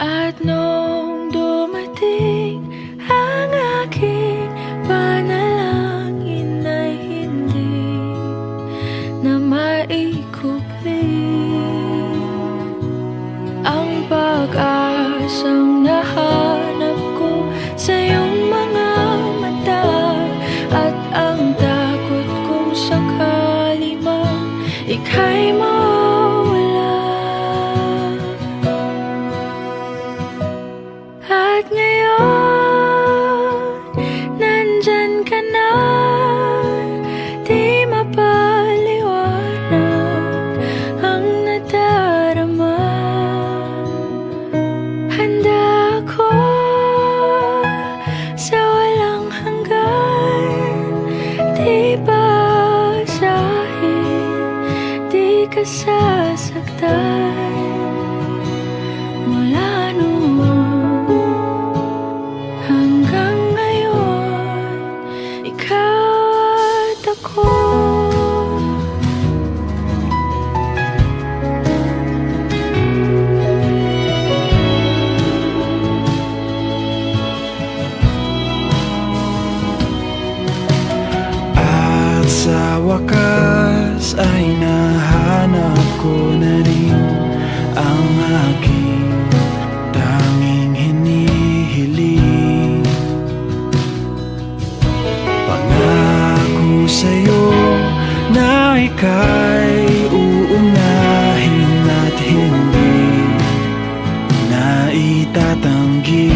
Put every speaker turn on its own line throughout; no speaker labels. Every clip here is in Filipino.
At nung dumating ang aking panalangin ay hindi na maikupli ang pag-asang nahanap ko sa iyong mga mata, at ang takot kung sakali man ika'y mawala. At ngayon, nandyan ka na, di mapaliwanag ang nadarama. Handa ako sa walang hanggan, di basahin, di ka sasaktan. Mula noon hanggang ngayon, ikaw at ako.
At sa wakas ay nahanap ko na rin ang aking tanging hinihiling. Pangako sa'yo na ika'y uunahin at hindi na itatanggi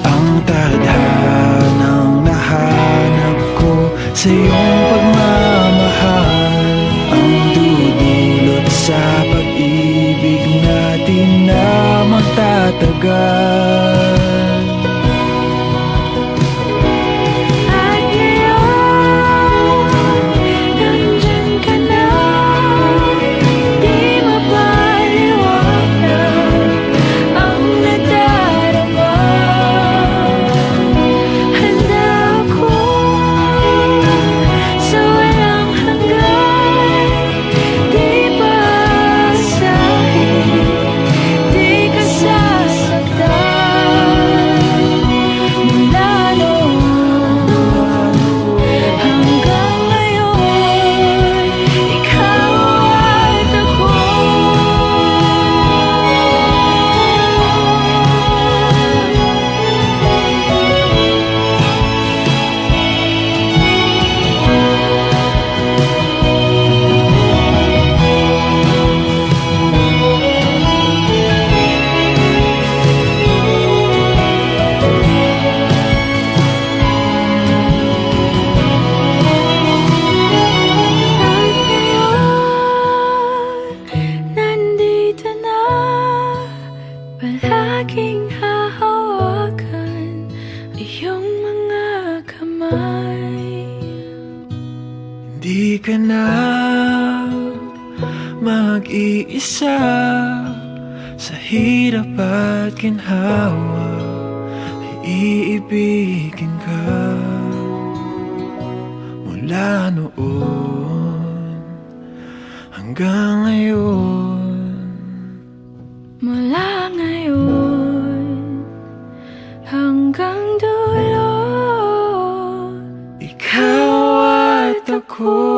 ang tadhanang nahanap ko sa iyong pagmamahal, ang dudulot sa pag-ibig natin na magtatagal.
At ngayon, nandyan ka na, di mapaliwanag ang nadarama. Handa ako sa walang hanggan, di basahin, di ka sasaktan. Mula noon hanggang ngayon, ikaw at ako. At ngayon, nandito na, palaging hahawakan iyong mga kamay.
Hindi ka na mag-iisa sa hirap at ginhawa, ay iibigin ka. Mula noon hanggang ngayon,
Mula ngayon hanggang dulo,
ikaw at ako.